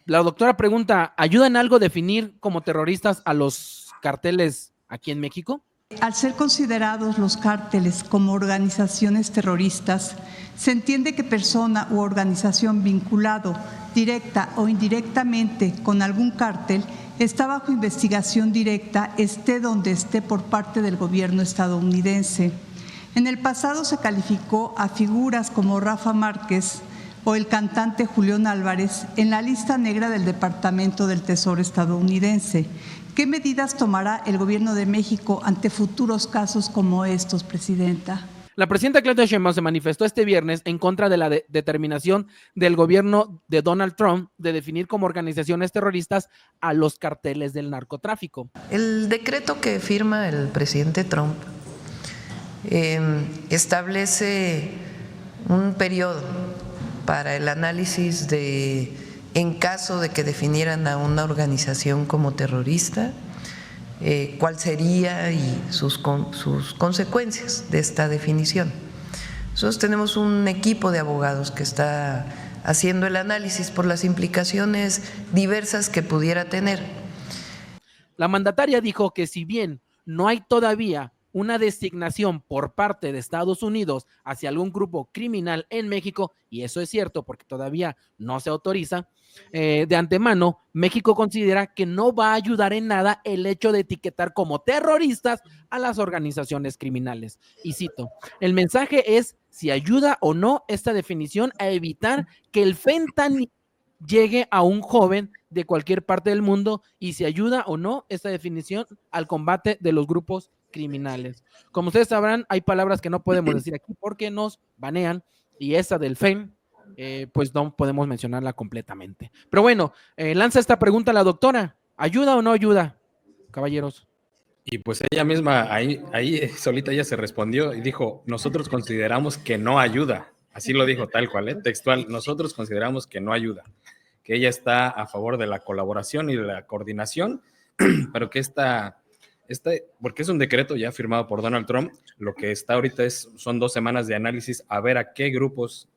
La doctora pregunta, ¿ayuda en algo definir como terroristas a los carteles aquí en México? Al ser considerados los cárteles como organizaciones terroristas, se entiende que persona u organización vinculado directa o indirectamente con algún cártel está bajo investigación directa, esté donde esté, por parte del gobierno estadounidense. En el pasado se calificó a figuras como Rafa Márquez o el cantante Julián Álvarez en la lista negra del Departamento del Tesoro estadounidense. ¿Qué medidas tomará el gobierno de México ante futuros casos como estos, presidenta? La presidenta Claudia Sheinbaum se manifestó este viernes en contra de la determinación del gobierno de Donald Trump de definir como organizaciones terroristas a los carteles del narcotráfico. El decreto que firma el presidente Trump establece un periodo para el análisis de, en caso de que definieran a una organización como terrorista, cuál sería y sus consecuencias de esta definición. Nosotros tenemos un equipo de abogados que está haciendo el análisis por las implicaciones diversas que pudiera tener. La mandataria dijo que si bien no hay todavía una designación por parte de Estados Unidos hacia algún grupo criminal en México, y eso es cierto porque todavía no se autoriza, de antemano, México considera que no va a ayudar en nada el hecho de etiquetar como terroristas a las organizaciones criminales. Y cito, el mensaje es si ayuda o no esta definición a evitar que el fentanilo llegue a un joven de cualquier parte del mundo y si ayuda o no esta definición al combate de los grupos criminales. Como ustedes sabrán, hay palabras que no podemos decir aquí porque nos banean y esa del FEN, pues no podemos mencionarla completamente. Pero bueno, lanza esta pregunta a la doctora, ¿ayuda o no ayuda, caballeros? Y pues ella misma ahí solita ya se respondió y dijo, nosotros consideramos que no ayuda. Así lo dijo tal cual, textual, nosotros consideramos que no ayuda, que ella está a favor de la colaboración y de la coordinación, pero que porque es un decreto ya firmado por Donald Trump, lo que está ahorita son 2 semanas de análisis a ver a qué grupos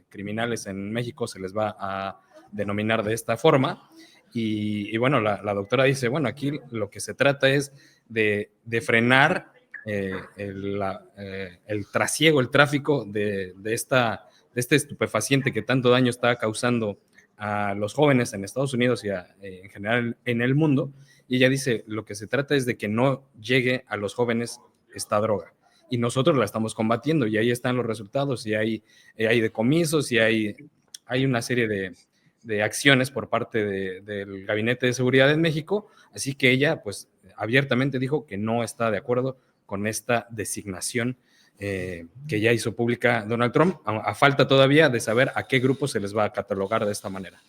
criminales en México se les va a denominar de esta forma. Y bueno, la doctora dice, bueno, aquí lo que se trata es de frenar el trasiego, el tráfico de este estupefaciente que tanto daño está causando a los jóvenes en Estados Unidos y en general en el mundo. Y ella dice, lo que se trata es de que no llegue a los jóvenes esta droga. Y nosotros la estamos combatiendo y ahí están los resultados y hay decomisos y hay una serie de acciones por parte del Gabinete de Seguridad en México, así que ella pues abiertamente dijo que no está de acuerdo con esta designación que ya hizo pública Donald Trump, a falta todavía de saber a qué grupo se les va a catalogar de esta manera.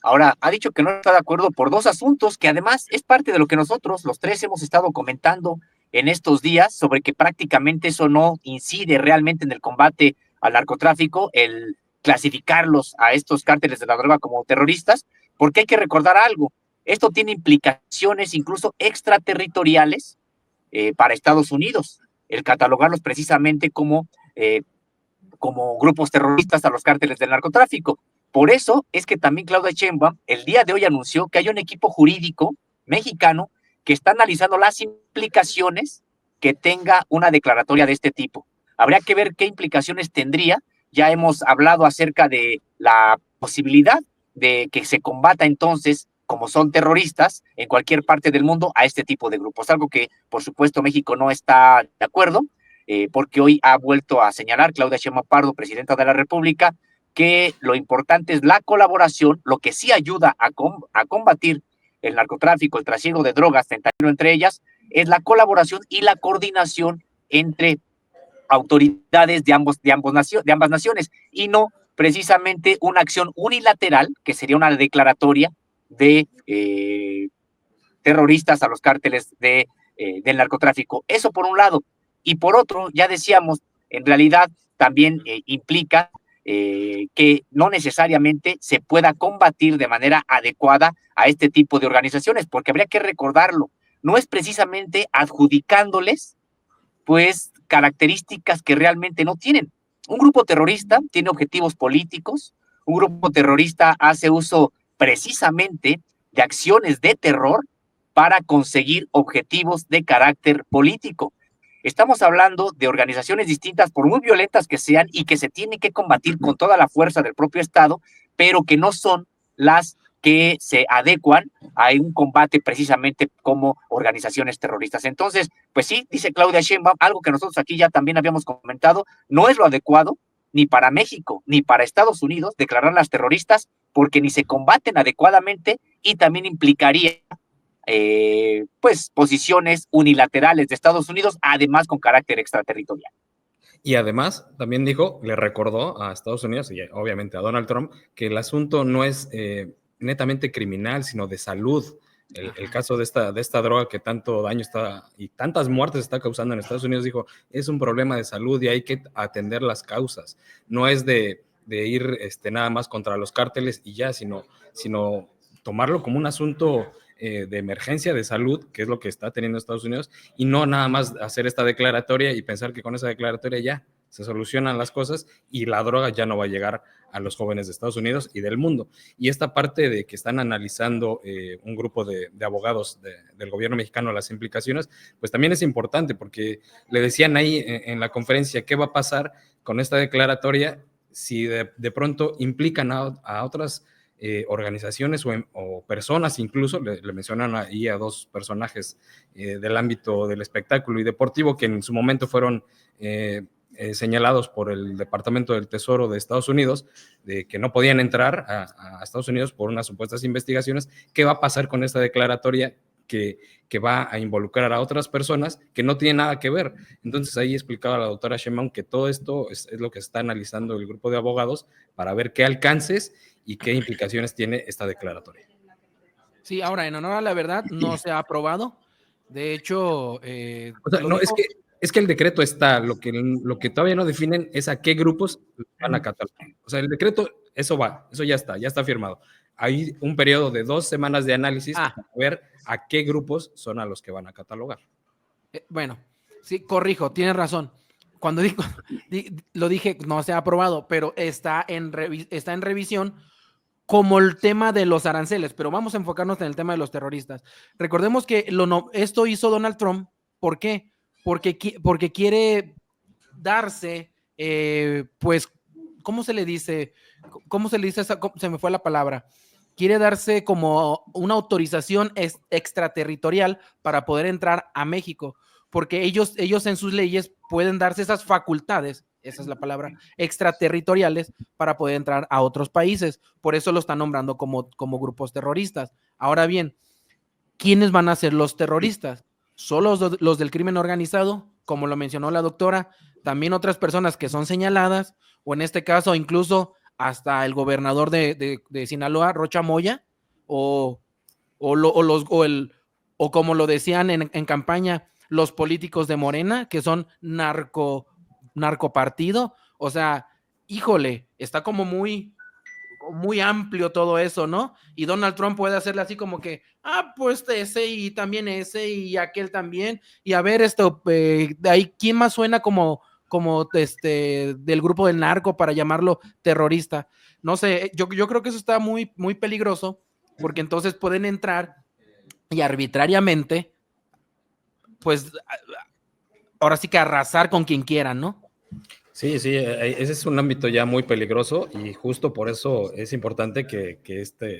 Ahora, ha dicho que no está de acuerdo por 2 asuntos, que además es parte de lo que nosotros, los 3, hemos estado comentando en estos días, sobre que prácticamente eso no incide realmente en el combate al narcotráfico, el clasificarlos a estos cárteles de la droga como terroristas, porque hay que recordar algo, esto tiene implicaciones incluso extraterritoriales para Estados Unidos, el catalogarlos precisamente como grupos terroristas a los cárteles del narcotráfico. Por eso es que también Claudia Sheinbaum el día de hoy anunció que hay un equipo jurídico mexicano que está analizando las implicaciones que tenga una declaratoria de este tipo. Habría que ver qué implicaciones tendría. Ya hemos hablado acerca de la posibilidad de que se combata entonces, como son terroristas, en cualquier parte del mundo a este tipo de grupos. Algo que, por supuesto, México no está de acuerdo, porque hoy ha vuelto a señalar Claudia Sheinbaum Pardo, presidenta de la República, que lo importante es la colaboración, lo que sí ayuda a combatir el narcotráfico, el trasiego de drogas, fentanilo entre ellas, es la colaboración y la coordinación entre autoridades de ambas naciones, y no precisamente una acción unilateral, que sería una declaratoria de terroristas a los cárteles del narcotráfico. Eso por un lado. Y por otro, ya decíamos, en realidad también implica que no necesariamente se pueda combatir de manera adecuada a este tipo de organizaciones, porque habría que recordarlo, no es precisamente adjudicándoles pues características que realmente no tienen. Un grupo terrorista tiene objetivos políticos, un grupo terrorista hace uso precisamente de acciones de terror para conseguir objetivos de carácter político. Estamos hablando de organizaciones distintas, por muy violentas que sean, y que se tienen que combatir con toda la fuerza del propio Estado, pero que no son las que se adecuan a un combate precisamente como organizaciones terroristas. Entonces, pues sí, dice Claudia Sheinbaum, algo que nosotros aquí ya también habíamos comentado, no es lo adecuado ni para México ni para Estados Unidos declararlas terroristas, porque ni se combaten adecuadamente y también implicaría pues posiciones unilaterales de Estados Unidos, además con carácter extraterritorial. Y además, también dijo, le recordó a Estados Unidos y obviamente a Donald Trump que el asunto no es netamente criminal, sino de salud. El caso de esta droga que tanto daño está y tantas muertes está causando en Estados Unidos, dijo, es un problema de salud y hay que atender las causas. No es de ir nada más contra los cárteles y ya, sino tomarlo como un asunto de emergencia de salud, que es lo que está teniendo Estados Unidos, y no nada más hacer esta declaratoria y pensar que con esa declaratoria ya se solucionan las cosas y la droga ya no va a llegar a los jóvenes de Estados Unidos y del mundo. Y esta parte de que están analizando un grupo de abogados del gobierno mexicano las implicaciones, pues también es importante porque le decían ahí en la conferencia qué va a pasar con esta declaratoria si de pronto implican a otras organizaciones o personas, incluso le mencionan ahí a dos personajes del ámbito del espectáculo y deportivo que en su momento fueron señalados por el Departamento del Tesoro de Estados Unidos de que no podían entrar a Estados Unidos por unas supuestas investigaciones. ¿Qué va a pasar con esta declaratoria que va a involucrar a otras personas que no tienen nada que ver? Entonces ahí explicaba la doctora Sheinbaum que todo esto es lo que está analizando el grupo de abogados para ver qué alcances y qué implicaciones tiene esta declaratoria. Sí, ahora, en honor a la verdad, no se ha aprobado. De hecho, o sea, no, dijo... es que el decreto está, lo que todavía no definen es a qué grupos van a catalogar. O sea, el decreto, eso ya está firmado. Hay un periodo de 2 semanas de análisis para ver a qué grupos son a los que van a catalogar. Bueno, sí, corrijo, tienes razón. Cuando lo dije, no se ha aprobado, pero está en revisión como el tema de los aranceles, pero vamos a enfocarnos en el tema de los terroristas. Recordemos que esto hizo Donald Trump, ¿por qué? Porque quiere darse, pues, ¿cómo se le dice? Se me fue la palabra. Quiere darse como una autorización extraterritorial para poder entrar a México, porque ellos en sus leyes pueden darse esas facultades, esa es la palabra, extraterritoriales para poder entrar a otros países. Por eso lo están nombrando como grupos terroristas. Ahora bien, ¿quiénes van a ser los terroristas? ¿Solo los del crimen organizado? Como lo mencionó la doctora, también otras personas que son señaladas, o en este caso incluso hasta el gobernador de Sinaloa, Rocha Moya, o como lo decían en campaña, los políticos de Morena, que son narcopartido. O sea, híjole, está como muy amplio todo eso, ¿no? Y Donald Trump puede hacerle así como que, pues ese y también ese y aquel también, y a ver esto, de ahí, ¿quién más suena como del grupo del narco para llamarlo terrorista? No sé, yo creo que eso está muy, muy peligroso, porque entonces pueden entrar y arbitrariamente, pues, ahora sí que arrasar con quien quieran, ¿no? Sí, ese es un ámbito ya muy peligroso y justo por eso es importante que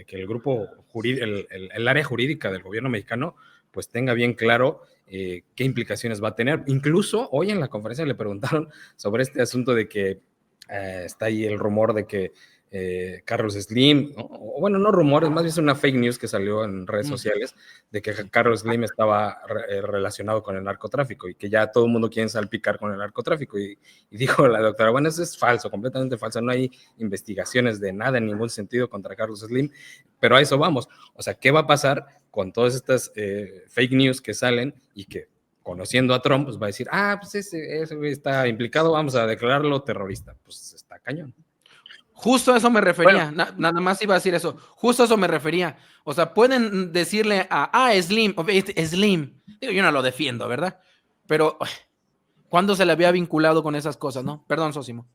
el grupo jurídico, el área jurídica del gobierno mexicano, pues tenga bien claro qué implicaciones va a tener. Incluso hoy en la conferencia le preguntaron sobre este asunto de que está ahí el rumor de que Carlos Slim, o bueno, no rumores, más bien es una fake news que salió en redes sociales de que Carlos Slim estaba relacionado con el narcotráfico y que ya todo el mundo quiere salpicar con el narcotráfico. Y dijo la doctora, bueno, eso es falso, completamente falso, no hay investigaciones de nada en ningún sentido contra Carlos Slim, pero a eso vamos. O sea, ¿qué va a pasar con todas estas fake news que salen y que, conociendo a Trump, pues va a decir, pues ese está implicado, vamos a declararlo terrorista? Pues está cañón. Justo a eso me refería, bueno, nada más iba a decir eso, justo a eso me refería. O sea, pueden decirle Slim, Slim, digo, yo no lo defiendo, ¿verdad? Pero, ¿cuándo se le había vinculado con esas cosas, no? Perdón, Sosimo.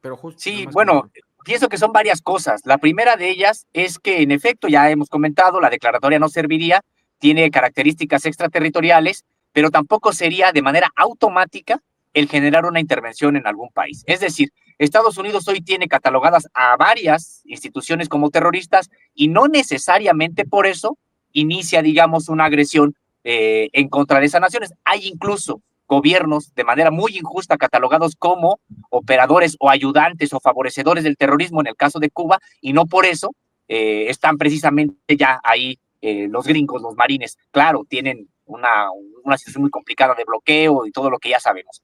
Pero justo. Sí, bueno, pienso que son varias cosas. La primera de ellas es que, en efecto, ya hemos comentado, la declaratoria no serviría, tiene características extraterritoriales, pero tampoco sería de manera automática el generar una intervención en algún país. Es decir, Estados Unidos hoy tiene catalogadas a varias instituciones como terroristas y no necesariamente por eso inicia, digamos, una agresión en contra de esas naciones. Hay incluso gobiernos de manera muy injusta catalogados como operadores o ayudantes o favorecedores del terrorismo en el caso de Cuba, y no por eso están precisamente ya ahí los gringos, los marines. Claro, tienen una situación muy complicada de bloqueo y todo lo que ya sabemos.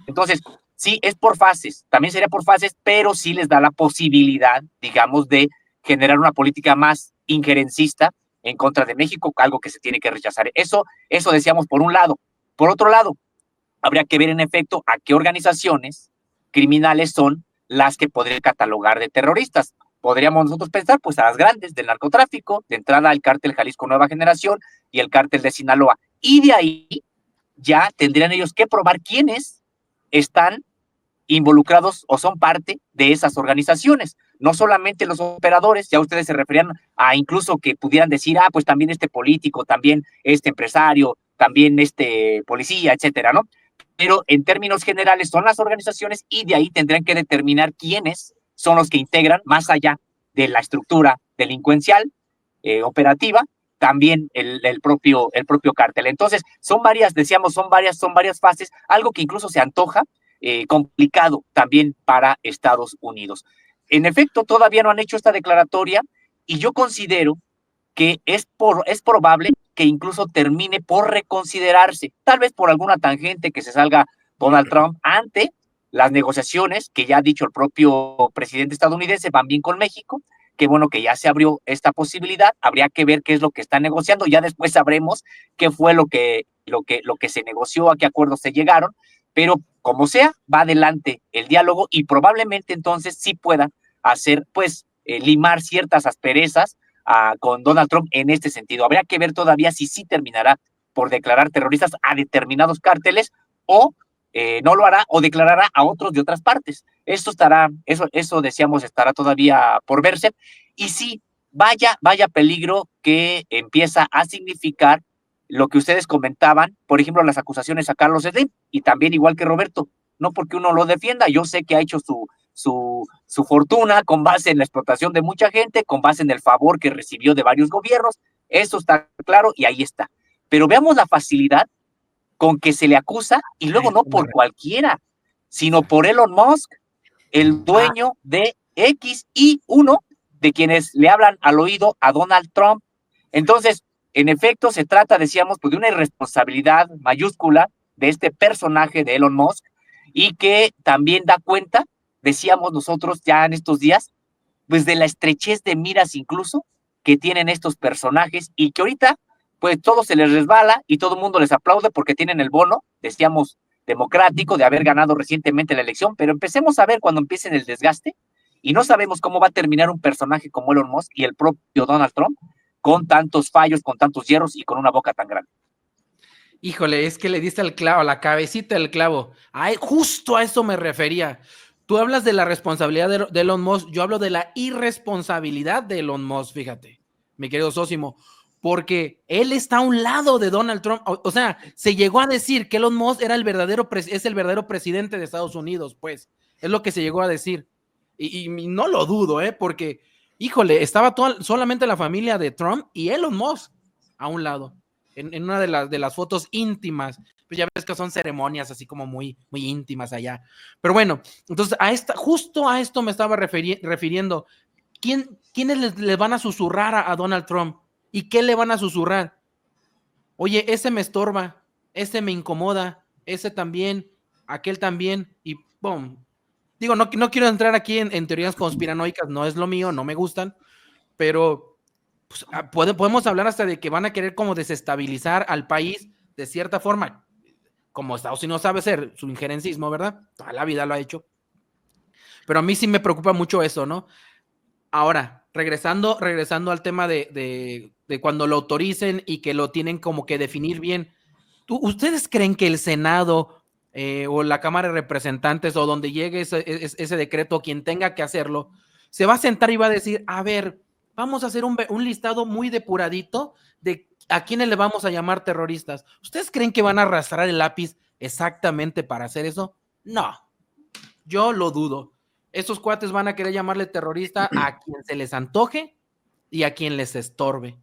Entonces, sí, es por fases, también sería por fases, pero sí les da la posibilidad, digamos, de generar una política más injerencista en contra de México, algo que se tiene que rechazar. Eso decíamos por un lado. Por otro lado, habría que ver en efecto a qué organizaciones criminales son las que podrían catalogar de terroristas. Podríamos nosotros pensar, pues, a las grandes del narcotráfico, de entrada al cártel Jalisco Nueva Generación y el cártel de Sinaloa. Y de ahí ya tendrían ellos que probar quiénes están involucrados o son parte de esas organizaciones. No solamente los operadores, ya ustedes se referían a incluso que pudieran decir, pues también este político, también este empresario, también este policía, etcétera, ¿no? Pero en términos generales son las organizaciones y de ahí tendrían que determinar quiénes son los que integran, más allá de la estructura delincuencial, operativa, también el propio cártel. Entonces, son varias, decíamos, son varias fases, algo que incluso se antoja complicado también para Estados Unidos. En efecto, todavía no han hecho esta declaratoria y yo considero que es probable que incluso termine por reconsiderarse, tal vez por alguna tangente que se salga Donald Trump ante las negociaciones que ya ha dicho el propio presidente estadounidense, van bien con México, que bueno que ya se abrió esta posibilidad, habría que ver qué es lo que está negociando, ya después sabremos qué fue lo que se negoció, a qué acuerdos se llegaron, pero como sea, va adelante el diálogo y probablemente entonces sí puedan hacer, pues, limar ciertas asperezas con Donald Trump en este sentido. Habría que ver todavía si sí terminará por declarar terroristas a determinados cárteles o no lo hará o declarará a otros de otras partes. Eso decíamos, estará todavía por verse. Y sí, vaya peligro que empieza a significar lo que ustedes comentaban, por ejemplo, las acusaciones a Carlos Slim, y también igual que Roberto, no porque uno lo defienda, yo sé que ha hecho su fortuna con base en la explotación de mucha gente, con base en el favor que recibió de varios gobiernos, eso está claro y ahí está. Pero veamos la facilidad con que se le acusa y luego no por cualquiera, sino por Elon Musk, el dueño de X y uno de quienes le hablan al oído a Donald Trump. Entonces, en efecto, se trata, decíamos, pues, de una irresponsabilidad mayúscula de este personaje de Elon Musk y que también da cuenta, decíamos nosotros ya en estos días, pues de la estrechez de miras incluso que tienen estos personajes y que ahorita pues todo se les resbala y todo el mundo les aplaude porque tienen el bono, decíamos, democrático de haber ganado recientemente la elección, pero empecemos a ver cuando empiecen el desgaste y no sabemos cómo va a terminar un personaje como Elon Musk y el propio Donald Trump con tantos fallos, con tantos hierros y con una boca tan grande. Híjole, es que le diste el clavo, la cabecita del clavo. Ay, justo a eso me refería. Tú hablas de la responsabilidad de Elon Musk, yo hablo de la irresponsabilidad de Elon Musk, fíjate, mi querido Sósimo, porque él está a un lado de Donald Trump. O sea, se llegó a decir que Elon Musk es el verdadero presidente de Estados Unidos, pues, es lo que se llegó a decir. Y no lo dudo, porque, híjole, estaba solamente la familia de Trump y Elon Musk a un lado. En una de las fotos íntimas, pues ya ves que son ceremonias así como muy, muy íntimas allá. Pero bueno, entonces justo a esto me estaba refiriendo. ¿Quiénes le van a susurrar a Donald Trump? ¿Y qué le van a susurrar? Oye, ese me estorba, ese me incomoda, ese también, aquel también, y ¡pum! Digo, no quiero entrar aquí en teorías conspiranoicas, no es lo mío, no me gustan, pero pues, podemos hablar hasta de que van a querer como desestabilizar al país de cierta forma, como Estados Unidos sabe ser, su injerencismo, ¿verdad? Toda la vida lo ha hecho. Pero a mí sí me preocupa mucho eso, ¿no? Ahora, regresando al tema de cuando lo autoricen y que lo tienen como que definir bien, ¿ustedes creen que el Senado o la Cámara de Representantes o donde llegue ese decreto, quien tenga que hacerlo, se va a sentar y va a decir, a ver, vamos a hacer un listado muy depuradito de a quiénes le vamos a llamar terroristas. ¿Ustedes creen que van a arrastrar el lápiz exactamente para hacer eso? No, yo lo dudo. Esos cuates van a querer llamarle terrorista a quien se les antoje y a quien les estorbe.